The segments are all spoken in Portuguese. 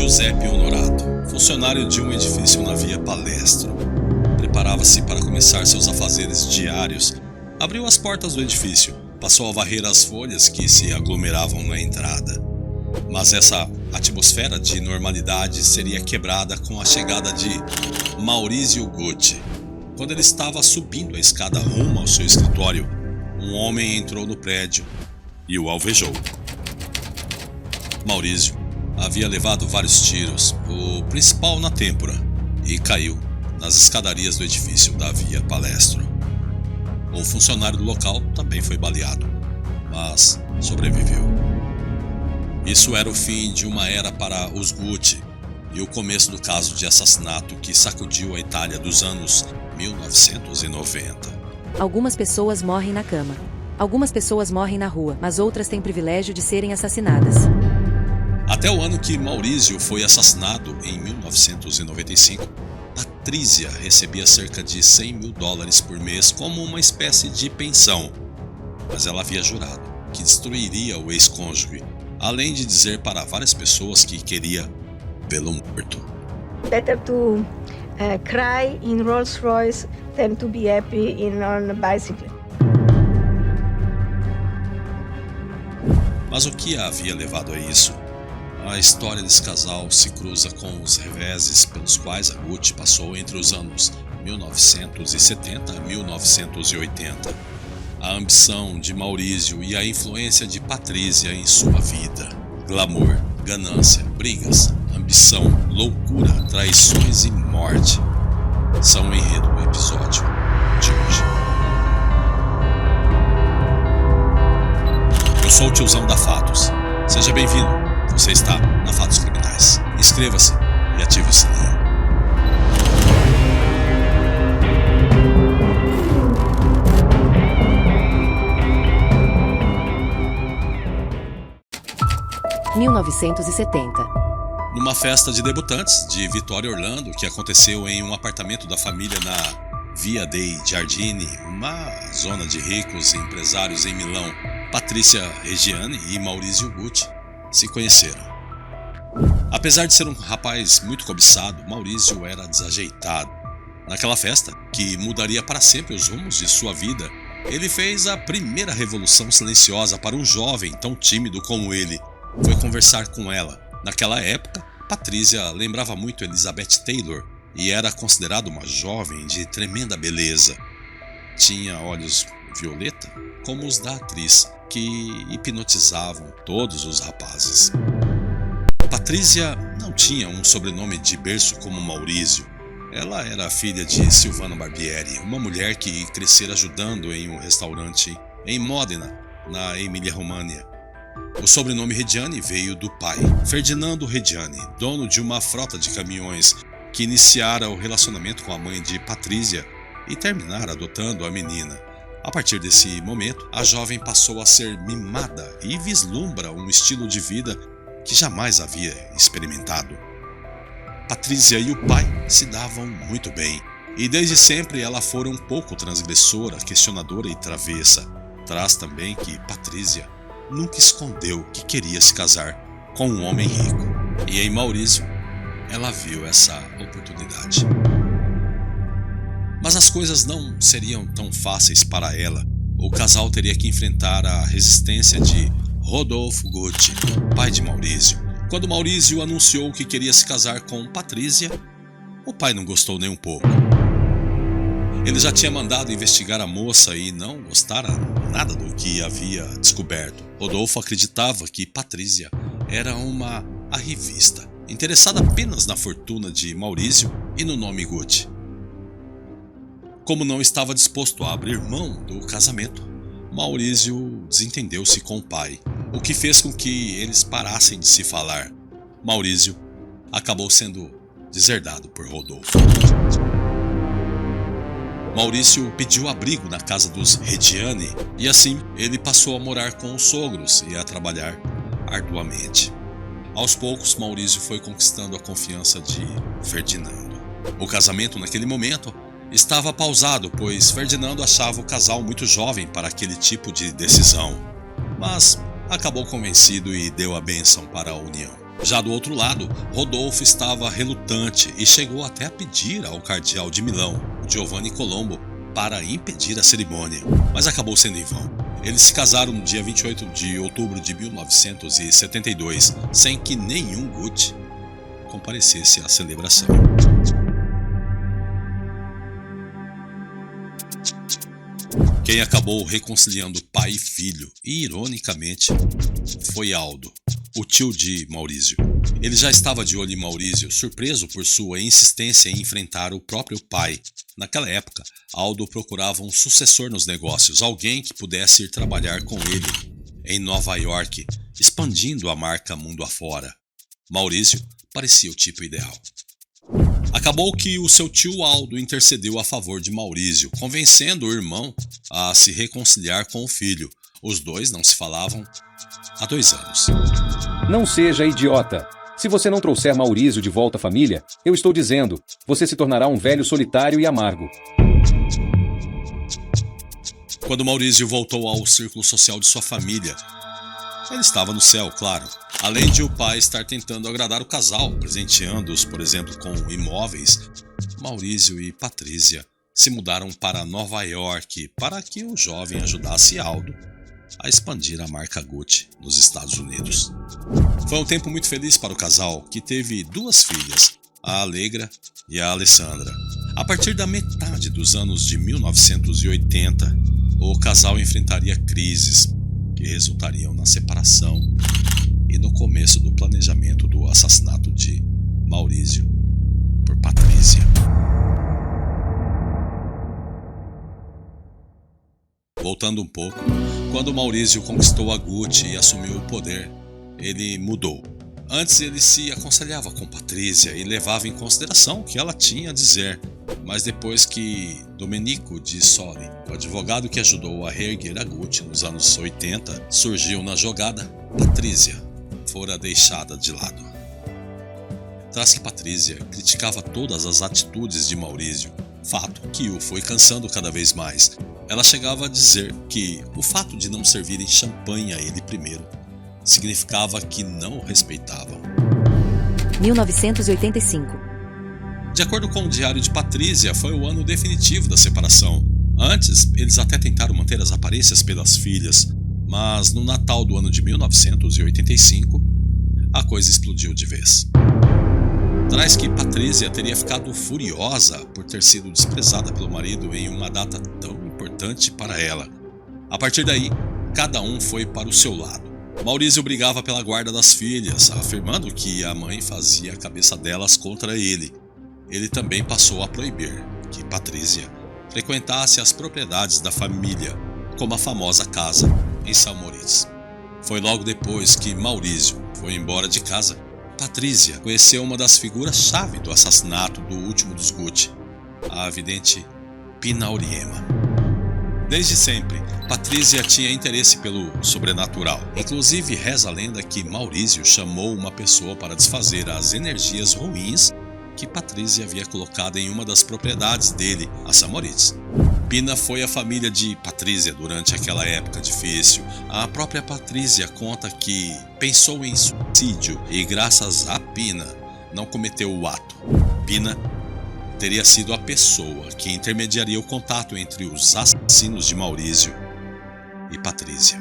Giuseppe Honorato, funcionário de um edifício na Via Palestro. Preparava-se para começar seus afazeres diários. Abriu as portas do edifício, passou a varrer as folhas que se aglomeravam na entrada. Mas essa atmosfera de normalidade seria quebrada com a chegada de Maurizio Gucci. Quando ele estava subindo a escada rumo ao seu escritório, um homem entrou no prédio e o alvejou. Maurizio havia levado vários tiros, o principal na têmpora, e caiu nas escadarias do edifício da Via Palestro. O funcionário do local também foi baleado, mas sobreviveu. Isso era o fim de uma era para os Gucci e o começo do caso de assassinato que sacudiu a Itália dos anos 1990. Algumas pessoas morrem na cama. Algumas pessoas morrem na rua, mas outras têm privilégio de serem assassinadas. Até o ano que Maurizio foi assassinado, em 1995, Patrícia recebia cerca de $100 mil por mês como uma espécie de pensão. Mas ela havia jurado que destruiria o ex-cônjuge, além de dizer para várias pessoas que queria vê-lo morto. Better to cry in Rolls Royce than to be happy on a bicycle. Mas o que a havia levado a isso? A história desse casal se cruza com os reveses pelos quais a Gucci passou entre os anos 1970 a 1980. A ambição de Maurizio e a influência de Patrícia em sua vida. Glamour, ganância, brigas, ambição, loucura, traições e morte são o enredo do episódio de hoje. Eu sou o tiozão da Fatos. Seja bem-vindo. Você está na Fatos Criminais. Inscreva-se e ative o sininho. – 1970. Numa festa de debutantes de Vittoria Orlando, que aconteceu em um apartamento da família na Via dei Giardini, uma zona de ricos e empresários em Milão, Patrícia Reggiani e Maurizio Gucci se conheceram. Apesar de ser um rapaz muito cobiçado, Maurizio era desajeitado. Naquela festa, que mudaria para sempre os rumos de sua vida, ele fez a primeira revolução silenciosa para um jovem tão tímido como ele. Foi conversar com ela. Naquela época, Patrícia lembrava muito Elizabeth Taylor e era considerada uma jovem de tremenda beleza. Tinha olhos violeta, como os da atriz, que hipnotizavam todos os rapazes. Patrícia não tinha um sobrenome de berço como Maurizio. Ela era filha de Silvana Barbieri, uma mulher que crescera ajudando em um restaurante em Modena, na Emília-Romagna. O sobrenome Reggiani veio do pai, Ferdinando Reggiani, dono de uma frota de caminhões, que iniciara o relacionamento com a mãe de Patrícia e terminara adotando a menina. A partir desse momento, a jovem passou a ser mimada e vislumbra um estilo de vida que jamais havia experimentado. Patrícia e o pai se davam muito bem, e desde sempre ela fora um pouco transgressora, questionadora e travessa. Traz também que Patrícia nunca escondeu que queria se casar com um homem rico, e em Maurizio ela viu essa oportunidade. Mas as coisas não seriam tão fáceis para ela. O casal teria que enfrentar a resistência de Rodolfo Gucci, pai de Maurizio. Quando Maurizio anunciou que queria se casar com Patrícia, o pai não gostou nem um pouco. Ele já tinha mandado investigar a moça e não gostara nada do que havia descoberto. Rodolfo acreditava que Patrícia era uma arrivista, interessada apenas na fortuna de Maurizio e no nome Gucci. Como não estava disposto a abrir mão do casamento, Maurizio desentendeu-se com o pai, o que fez com que eles parassem de se falar. Maurizio acabou sendo deserdado por Rodolfo. Maurizio pediu abrigo na casa dos Reggiani e assim ele passou a morar com os sogros e a trabalhar arduamente. Aos poucos, Maurizio foi conquistando a confiança de Ferdinando. O casamento naquele momento estava pausado, pois Ferdinando achava o casal muito jovem para aquele tipo de decisão, mas acabou convencido e deu a bênção para a união. Já do outro lado, Rodolfo estava relutante e chegou até a pedir ao cardeal de Milão, Giovanni Colombo, para impedir a cerimônia, mas acabou sendo em vão. Eles se casaram no dia 28 de outubro de 1972, sem que nenhum Gucci comparecesse à celebração. Quem acabou reconciliando pai e filho, e ironicamente, foi Aldo, o tio de Maurício. Ele já estava de olho em Maurício, surpreso por sua insistência em enfrentar o próprio pai. Naquela época, Aldo procurava um sucessor nos negócios, alguém que pudesse ir trabalhar com ele em Nova York, expandindo a marca mundo afora. Maurício parecia o tipo ideal. Acabou que o seu tio Aldo intercedeu a favor de Maurício, convencendo o irmão a se reconciliar com o filho. Os dois não se falavam há 2 anos. Não seja idiota. Se você não trouxer Maurício de volta à família, eu estou dizendo, você se tornará um velho solitário e amargo. Quando Maurício voltou ao círculo social de sua família, ele estava no céu, claro. Além de o pai estar tentando agradar o casal, presenteando-os, por exemplo, com imóveis, Maurício e Patrícia se mudaram para Nova York para que o jovem ajudasse Aldo a expandir a marca Gucci nos Estados Unidos. Foi um tempo muito feliz para o casal, que teve 2 filhas, a Alegra e a Alessandra. A partir da metade dos anos de 1980, o casal enfrentaria crises que resultariam na separação e no começo do planejamento do assassinato de Maurício por Patrícia. Voltando um pouco, quando Maurício conquistou a Gucci e assumiu o poder, ele mudou. Antes ele se aconselhava com Patrícia e levava em consideração o que ela tinha a dizer, mas depois que Domenico Di Soli, o advogado que ajudou a reerguer a Gucci nos anos 80, surgiu na jogada, Patrícia fora deixada de lado. Tras que Patrícia criticava todas as atitudes de Maurício, fato que o foi cansando cada vez mais, ela chegava a dizer que o fato de não servirem champanhe a ele primeiro significava que não o respeitavam. 1985. De acordo com o diário de Patrícia, foi o ano definitivo da separação. Antes, eles até tentaram manter as aparências pelas filhas, mas no Natal do ano de 1985, a coisa explodiu de vez. Traz que Patrícia teria ficado furiosa por ter sido desprezada pelo marido em uma data tão importante para ela. A partir daí, cada um foi para o seu lado. Maurício brigava pela guarda das filhas, afirmando que a mãe fazia a cabeça delas contra ele. Ele também passou a proibir que Patrícia frequentasse as propriedades da família, como a famosa casa em São Moritz. Foi logo depois que Maurício foi embora de casa, Patrícia conheceu uma das figuras-chave do assassinato do último dos Gucci, a vidente Pina Auriemma. Desde sempre, Patrícia tinha interesse pelo sobrenatural. Inclusive, reza a lenda que Maurício chamou uma pessoa para desfazer as energias ruins que Patrícia havia colocado em uma das propriedades dele, a São Moritz. Pina foi a família de Patrícia durante aquela época difícil. A própria Patrícia conta que pensou em suicídio e, graças a Pina, não cometeu o ato. Pina teria sido a pessoa que intermediaria o contato entre os assassinos de Maurício e Patrícia.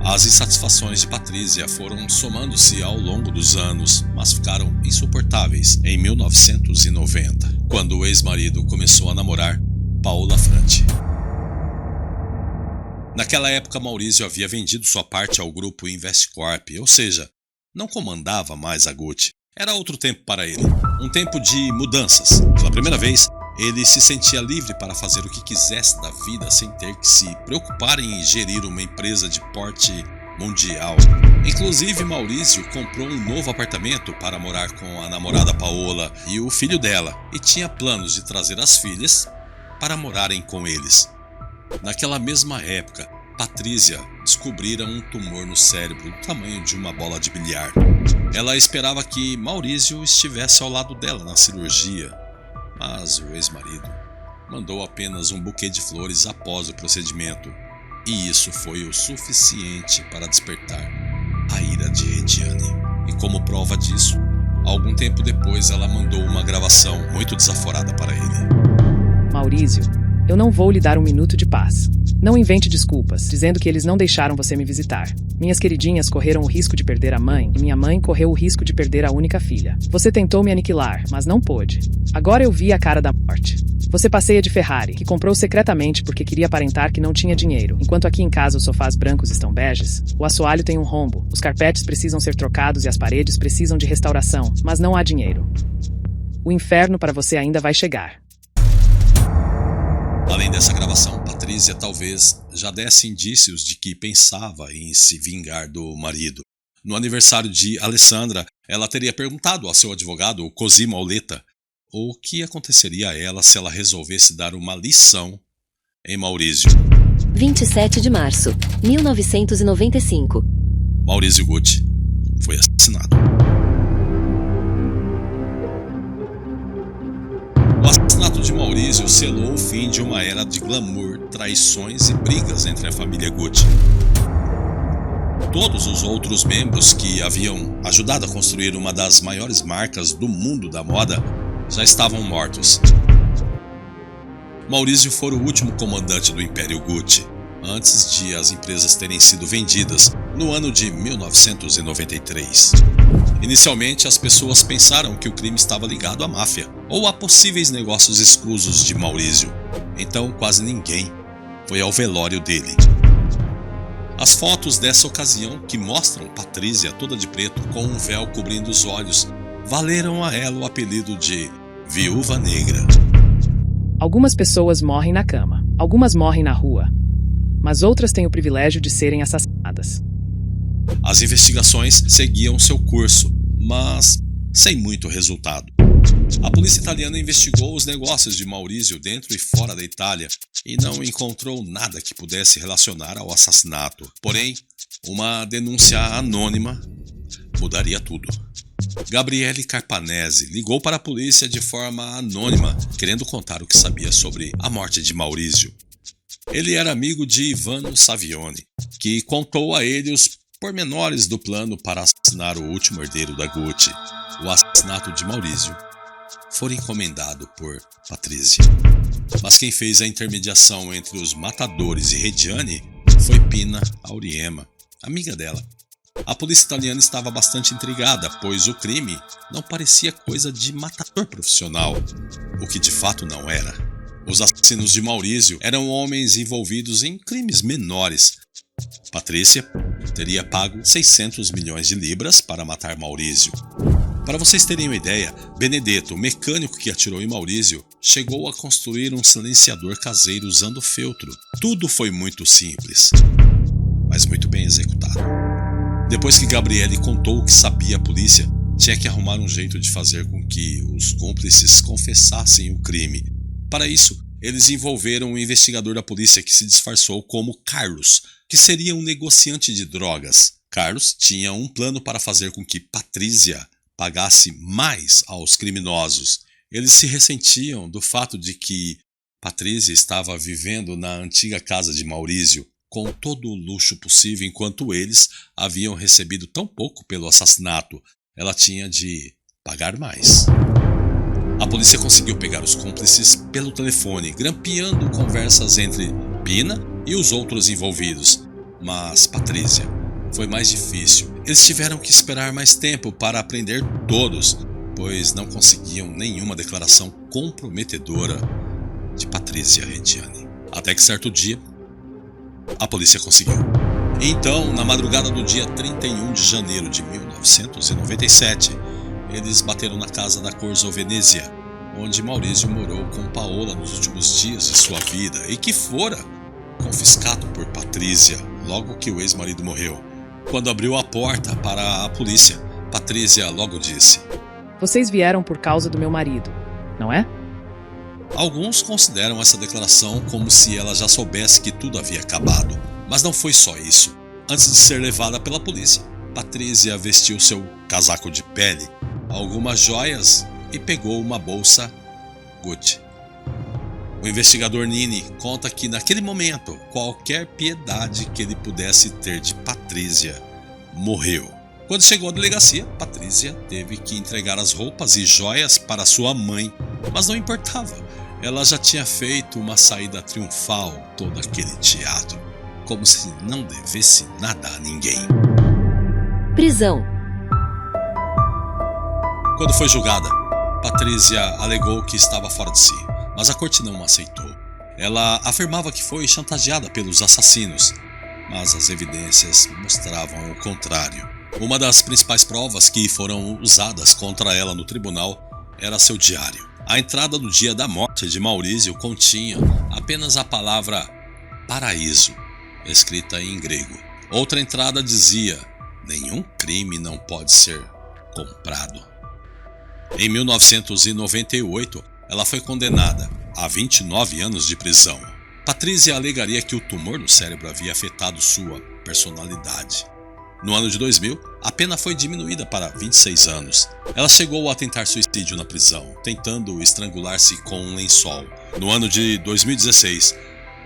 As insatisfações de Patrícia foram somando-se ao longo dos anos, mas ficaram insuportáveis em 1990, quando o ex-marido começou a namorar Paola Franti. Naquela época, Maurício havia vendido sua parte ao grupo Investcorp, ou seja, não comandava mais a Gucci. Era outro tempo para ele, um tempo de mudanças. Pela primeira vez, ele se sentia livre para fazer o que quisesse da vida sem ter que se preocupar em gerir uma empresa de porte mundial. Inclusive, Maurício comprou um novo apartamento para morar com a namorada Paola e o filho dela, e tinha planos de trazer as filhas para morarem com eles. Naquela mesma época, Patrícia descobrira um tumor no cérebro do tamanho de uma bola de bilhar. Ela esperava que Maurício estivesse ao lado dela na cirurgia, mas o ex-marido mandou apenas um buquê de flores após o procedimento, e isso foi o suficiente para despertar a ira de Rediane. E Como prova disso, algum tempo depois ela mandou uma gravação muito desaforada para ele. Maurício, eu não vou lhe dar um minuto de paz. Não invente desculpas, dizendo que eles não deixaram você me visitar. Minhas queridinhas correram o risco de perder a mãe e minha mãe correu o risco de perder a única filha. Você tentou me aniquilar, mas não pôde. Agora eu vi a cara da morte. Você passeia de Ferrari, que comprou secretamente porque queria aparentar que não tinha dinheiro. Enquanto aqui em casa os sofás brancos estão beges, o assoalho tem um rombo, os carpetes precisam ser trocados e as paredes precisam de restauração, mas não há dinheiro. O inferno para você ainda vai chegar. Além dessa gravação, Patrícia talvez já desse indícios de que pensava em se vingar do marido. No aniversário de Alessandra, ela teria perguntado ao seu advogado, Cosimo Auletta, o que aconteceria a ela se ela resolvesse dar uma lição em Maurício. 27 de março, 1995. Maurício Gucci foi assassinado. O assassinato de Maurício selou o fim de uma era de glamour, traições e brigas entre a família Gucci. Todos os outros membros que haviam ajudado a construir uma das maiores marcas do mundo da moda já estavam mortos. Maurício foi o último comandante do Império Gucci, antes de as empresas terem sido vendidas no ano de 1993. Inicialmente, as pessoas pensaram que o crime estava ligado à máfia ou a possíveis negócios escusos de Maurício. Então, quase ninguém foi ao velório dele. As fotos dessa ocasião, que mostram Patrícia toda de preto com um véu cobrindo os olhos, valeram a ela o apelido de Viúva Negra. Algumas pessoas morrem na cama, algumas morrem na rua, mas outras têm o privilégio de serem assassinadas. As investigações seguiam seu curso, mas sem muito resultado. A polícia italiana investigou os negócios de Maurício dentro e fora da Itália e não encontrou nada que pudesse relacionar ao assassinato. Porém, uma denúncia anônima mudaria tudo. Gabriele Carpanese ligou para a polícia de forma anônima, querendo contar o que sabia sobre a morte de Maurício. Ele era amigo de Ivano Savioni, que contou a ele os pormenores do plano para assassinar o último herdeiro da Gucci. O assassinato de Maurício foi encomendado por Patrícia. Mas quem fez a intermediação entre os matadores e Reggiani foi Pina Auriemma, amiga dela. A polícia italiana estava bastante intrigada, pois o crime não parecia coisa de matador profissional, o que de fato não era. Os assassinos de Maurício eram homens envolvidos em crimes menores. Patrícia teria pago 600 milhões de libras para matar Maurício. Para vocês terem uma ideia, Benedetto, o mecânico que atirou em Maurício, chegou a construir um silenciador caseiro usando feltro. Tudo foi muito simples, mas muito bem executado. Depois que Gabriele contou o que sabia a polícia, tinha que arrumar um jeito de fazer com que os cúmplices confessassem o crime. Para isso, eles envolveram um investigador da polícia que se disfarçou como Carlos, que seria um negociante de drogas. Carlos tinha um plano para fazer com que Patrícia pagasse mais aos criminosos. Eles se ressentiam do fato de que Patrícia estava vivendo na antiga casa de Maurício, com todo o luxo possível, enquanto eles haviam recebido tão pouco pelo assassinato. Ela tinha de pagar mais. A polícia conseguiu pegar os cúmplices pelo telefone, grampeando conversas entre Pina e os outros envolvidos. Mas Patrícia foi mais difícil. Eles tiveram que esperar mais tempo para prender todos, pois não conseguiam nenhuma declaração comprometedora de Patrícia Reggiani. Até que certo dia, a polícia conseguiu. Então, na madrugada do dia 31 de janeiro de 1997, eles bateram na casa da Corso Venezia, onde Maurício morou com Paola nos últimos dias de sua vida e que fora confiscado por Patrícia logo que o ex-marido morreu. Quando abriu a porta para a polícia, Patrícia logo disse: Vocês vieram por causa do meu marido, não é? Alguns consideram essa declaração como se ela já soubesse que tudo havia acabado. Mas não foi só isso. Antes de ser levada pela polícia, Patrícia vestiu seu casaco de pele, algumas joias e pegou uma bolsa Gucci. O investigador Nini conta que naquele momento, qualquer piedade que ele pudesse ter de Patrícia morreu. Quando chegou à delegacia, Patrícia teve que entregar as roupas e joias para sua mãe, mas não importava. Ela já tinha feito uma saída triunfal, todo aquele teatro, como se não devesse nada a ninguém. Prisão. Quando foi julgada, Patrícia alegou que estava fora de si, mas a corte não aceitou. Ela afirmava que foi chantageada pelos assassinos, mas as evidências mostravam o contrário. Uma das principais provas que foram usadas contra ela no tribunal era seu diário. A entrada do dia da morte de Maurício continha apenas a palavra paraíso, escrita em grego. Outra entrada dizia: nenhum crime não pode ser comprado. Em 1998, ela foi condenada a 29 anos de prisão. Patrícia alegaria que o tumor no cérebro havia afetado sua personalidade. No ano de 2000, a pena foi diminuída para 26 anos. Ela chegou a tentar suicídio na prisão, tentando estrangular-se com um lençol. No ano de 2016,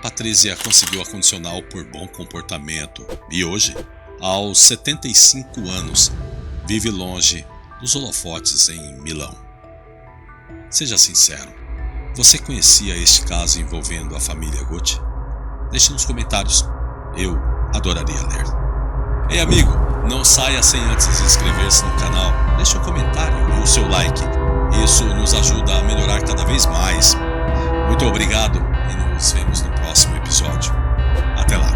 Patrícia conseguiu a condicional por bom comportamento e hoje, aos 75 anos, vive longe dos holofotes em Milão. Seja sincero, você conhecia este caso envolvendo a família Gucci? Deixe nos comentários, eu adoraria ler. Ei amigo, não saia sem antes inscrever-se no canal, deixe um comentário e o seu like, isso nos ajuda a melhorar cada vez mais. Muito obrigado e nos vemos no próximo episódio. Até lá!